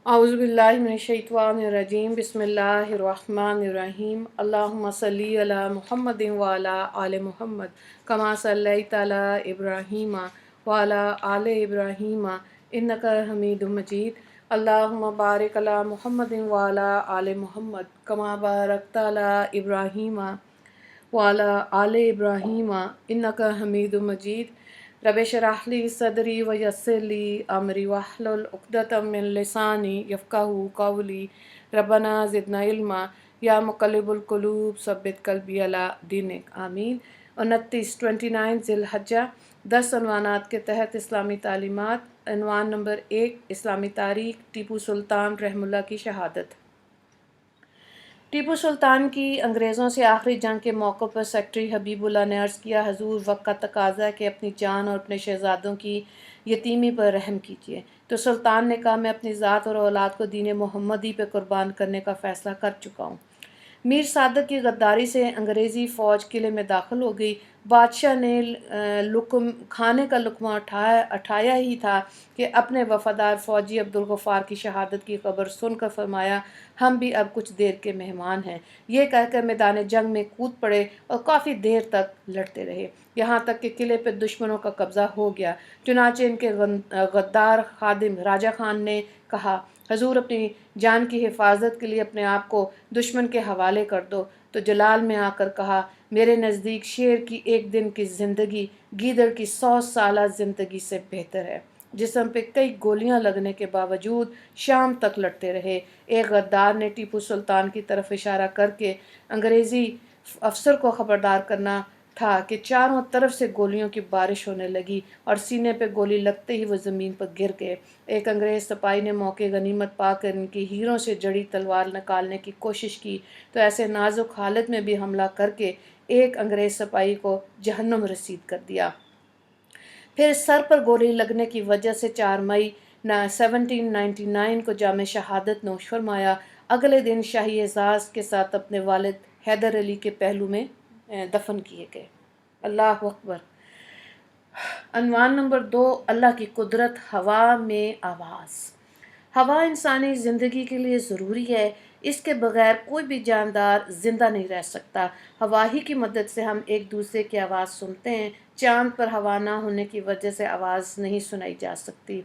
اعوذ باللہ من الشیطان الرجیم بسم اللہ الرحمن الرحیم اللہم صلی علی محمد وعلی آل محمد کما صلیت علی ابراہیم وعلی آل ابراہیم انکا حمید مجید اللہم بارک علی محمد وعلی آل محمد کما بارکت علی ابراہیم وعلی آل ابراہیم انکا حمید مجید رب اشرح لی صدری ویسر لی امری واحلل عقدۃ من لسانی یفقہوا قولی ربنا زدنا علما یا مقلب القلوب ثبت قلبی علی دینک آمین۔ 29 ذی الحجہ 10 عنوانات کے تحت اسلامی تعلیمات۔ عنوان نمبر 1 اسلامی تاریخ ٹیپو سلطان رحمہ اللہ کی شہادت۔ ٹیپو سلطان کی انگریزوں سے آخری جنگ کے موقع پر سیکرٹری حبیب اللہ نے عرض کیا، حضور وقت کا تقاضا ہے کہ اپنی جان اور اپنے شہزادوں کی یتیمی پر رحم کیجیے۔ تو سلطان نے کہا، میں اپنی ذات اور اولاد کو دین محمدی پہ قربان کرنے کا فیصلہ کر چکا ہوں۔ میر صادق کی غداری سے انگریزی فوج قلعے میں داخل ہو گئی۔ بادشاہ نے کھانے کا لقمہ اٹھایا ہی تھا کہ اپنے وفادار فوجی عبدالغفار کی شہادت کی خبر سن کر فرمایا، ہم بھی اب کچھ دیر کے مہمان ہیں۔ یہ کہہ کر میدان جنگ میں کود پڑے اور کافی دیر تک لڑتے رہے، یہاں تک کہ قلعے پہ دشمنوں کا قبضہ ہو گیا۔ چنانچہ ان کے غدار خادم راجہ خان نے کہا، حضور اپنی جان کی حفاظت کے لیے اپنے آپ کو دشمن کے حوالے کر دو۔ تو جلال میں آ کر کہا، میرے نزدیک شیر کی ایک دن کی زندگی گیدڑ کی 100 سالہ زندگی سے بہتر ہے۔ جسم پہ کئی گولیاں لگنے کے باوجود شام تک لڑتے رہے۔ ایک غدار نے ٹیپو سلطان کی طرف اشارہ کر کے انگریزی افسر کو خبردار کرنا تھا کہ چاروں طرف سے گولیوں کی بارش ہونے لگی اور سینے پہ گولی لگتے ہی وہ زمین پر گر گئے۔ ایک انگریز سپاہی نے موقع غنیمت پا کر ان کی ہیروں سے جڑی تلوار نکالنے کی کوشش کی تو ایسے نازک حالت میں بھی حملہ کر کے ایک انگریز سپاہی کو جہنم رسید کر دیا۔ پھر سر پر گولی لگنے کی وجہ سے 4 مئی 1799 کو جام شہادت نوش فرمایا۔ اگلے دن شاہی اعزاز کے ساتھ اپنے والد حیدر علی کے پہلو میں دفن کیے گئے۔ اللہ اکبر۔ عنوان نمبر 2 اللہ کی قدرت ہوا میں آواز۔ ہوا انسانی زندگی کے لیے ضروری ہے، اس کے بغیر کوئی بھی جاندار زندہ نہیں رہ سکتا۔ ہوا ہی کی مدد سے ہم ایک دوسرے کی آواز سنتے ہیں۔ چاند پر ہوا نہ ہونے کی وجہ سے آواز نہیں سنائی جا سکتی۔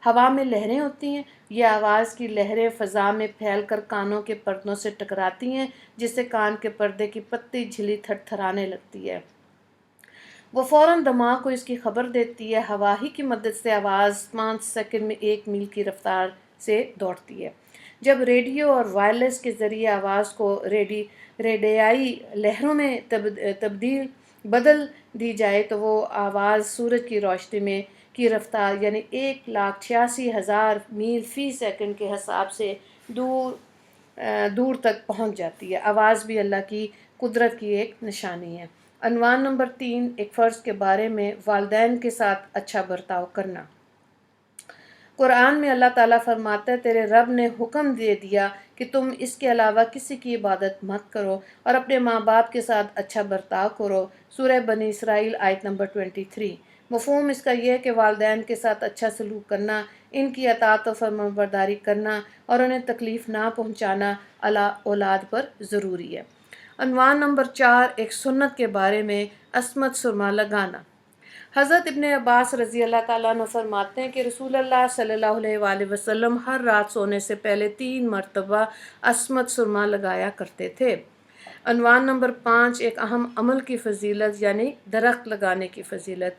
ہوا میں لہریں ہوتی ہیں، یہ آواز کی لہریں فضا میں پھیل کر کانوں کے پردوں سے ٹکراتی ہیں، جس سے کان کے پردے کی پتلی جھلی تھر تھرانے لگتی ہے۔ وہ فوراً دماغ کو اس کی خبر دیتی ہے۔ ہوا ہی کی مدد سے آواز 5 سیکنڈ میں 1 میل کی رفتار سے دوڑتی ہے۔ جب ریڈیو اور وائرلیس کے ذریعے آواز کو ریڈیائی لہروں میں بدل دی جائے تو وہ آواز سورج کی روشنی میں کی رفتار یعنی 1,86,000 میل فی سیکنڈ کے حساب سے دور تک پہنچ جاتی ہے۔ آواز بھی اللہ کی قدرت کی ایک نشانی ہے۔ عنوان نمبر 3 ایک فرض کے بارے میں والدین کے ساتھ اچھا برتاؤ کرنا۔ قرآن میں اللہ تعالیٰ فرماتا ہے، تیرے رب نے حکم دے دیا کہ تم اس کے علاوہ کسی کی عبادت مت کرو اور اپنے ماں باپ کے ساتھ اچھا برتاؤ کرو۔ سورہ بنی اسرائیل آیت نمبر 23۔ مفہوم اس کا یہ ہے کہ والدین کے ساتھ اچھا سلوک کرنا، ان کی اطاعت و فرمانبرداری کرنا اور انہیں تکلیف نہ پہنچانا اولاد پر ضروری ہے۔ عنوان نمبر 4 ایک سنت کے بارے میں عصمت سرما لگانا۔ حضرت ابن عباس رضی اللہ تعالیٰ عنہ فرماتے ہیں کہ رسول اللہ صلی اللہ علیہ وآلہ وسلم ہر رات سونے سے پہلے 3 مرتبہ عصمت سرما لگایا کرتے تھے۔ عنوان نمبر 5 ایک اہم عمل کی فضیلت یعنی درخت لگانے کی فضیلت۔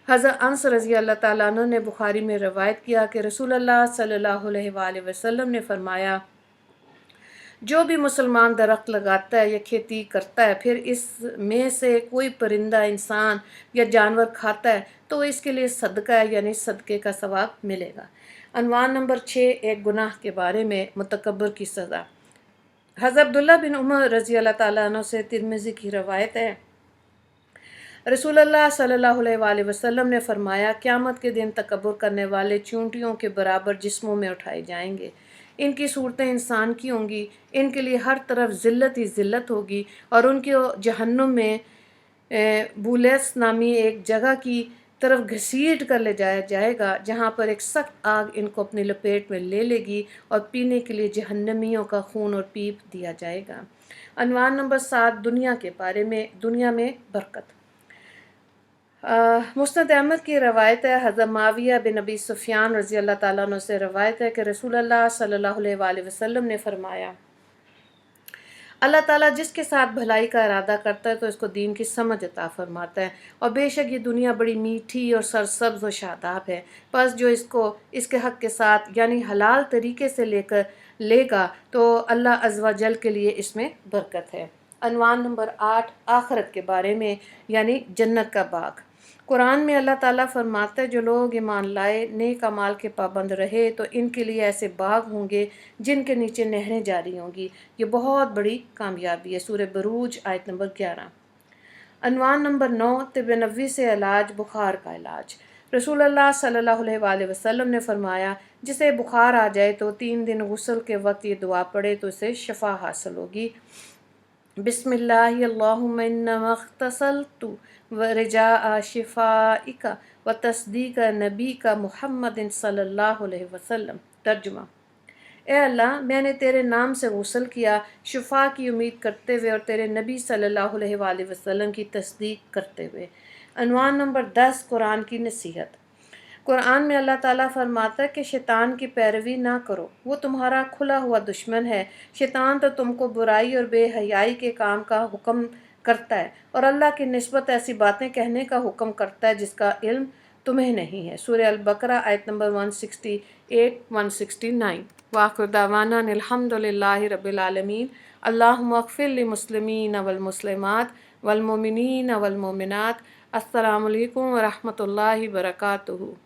حضرت انس رضی اللہ تعالیٰ عنہ نے بخاری میں روایت کیا کہ رسول اللہ صلی اللہ علیہ وآلہ وسلم نے فرمایا، جو بھی مسلمان درخت لگاتا ہے یا کھیتی کرتا ہے پھر اس میں سے کوئی پرندہ انسان یا جانور کھاتا ہے تو اس کے لیے صدقہ ہے یعنی صدقے کا ثواب ملے گا۔ عنوان نمبر 6 ایک گناہ کے بارے میں متکبر کی سزا۔ حضرت عبداللہ بن عمر رضی اللہ تعالیٰ عنہ سے ترمذی کی روایت ہے، رسول اللہ صلی اللہ علیہ وآلہ وسلم نے فرمایا، قیامت کے دن تکبر کرنے والے چونٹیوں کے برابر جسموں میں اٹھائے جائیں گے۔ ان کی صورتیں انسان کی ہوں گی، ان کے لیے ہر طرف ذلت ہی ذلت ہوگی اور ان کو جہنم میں بولیس نامی ایک جگہ کی طرف گھسیٹ کر لے جایا جائے گا، جہاں پر ایک سخت آگ ان کو اپنی لپیٹ میں لے لے گی اور پینے کے لیے جہنمیوں کا خون اور پیپ دیا جائے گا۔ عنوان نمبر 7، دنیا کے بارے میں، دنیا میں برکت۔ مسند احمد کی روایت ہے، حضرت معاویہ بن ابی سفیان رضی اللہ تعالیٰ عنہ سے روایت ہے کہ رسول اللہ صلی اللہ علیہ وآلہ وسلم نے فرمایا، اللہ تعالیٰ جس کے ساتھ بھلائی کا ارادہ کرتا ہے تو اس کو دین کی سمجھ عطا فرماتا ہے، اور بے شک یہ دنیا بڑی میٹھی اور سرسبز و شاداب ہے، پس جو اس کو اس کے حق کے ساتھ یعنی حلال طریقے سے لے گا تو اللہ عز و جل کے لیے اس میں برکت ہے۔ عنوان نمبر 8، آخرت کے بارے میں یعنی جنت کا باغ۔ قرآن میں اللہ تعالیٰ فرماتا ہے، جو لوگ ایمان لائے، نیک اعمال کے پابند رہے تو ان کے لیے ایسے باغ ہوں گے جن کے نیچے نہریں جاری ہوں گی، یہ بہت بڑی کامیابی ہے۔ سورہ بروج آیت نمبر 11۔ عنوان نمبر 9، طب نبوی سے علاج، بخار کا علاج۔ رسول اللہ صلی اللہ علیہ وآلہ وسلم نے فرمایا، جسے بخار آ جائے تو 3 دن غسل کے وقت یہ دعا پڑھے تو اسے شفا حاصل ہوگی۔ بسم اللہ اللہم انما اغتسلت ورجاء شفائک وتصدیق نبیک محمد صلی اللہ علیہ وسلم۔ ترجمہ: اے اللہ، میں نے تیرے نام سے غسل کیا شفا کی امید کرتے ہوئے اور تیرے نبی صلی اللہ علیہ وآلہ وسلم کی تصدیق کرتے ہوئے۔ عنوان نمبر 10، قرآن کی نصیحت۔ قرآن میں اللہ تعالیٰ فرماتا ہے کہ شیطان کی پیروی نہ کرو، وہ تمہارا کھلا ہوا دشمن ہے۔ شیطان تو تم کو برائی اور بے حیائی کے کام کا حکم کرتا ہے اور اللہ کی نسبت ایسی باتیں کہنے کا حکم کرتا ہے جس کا علم تمہیں نہیں ہے۔ سورہ البقرہ آیت نمبر 168-169۔ وآخر دعوانا ان الحمد للہ رب العالمین۔ اللہم اغفر للمسلمین والمسلمات والمؤمنین والمؤمنات۔ السلام علیکم ورحمۃ اللہ وبرکاتہ۔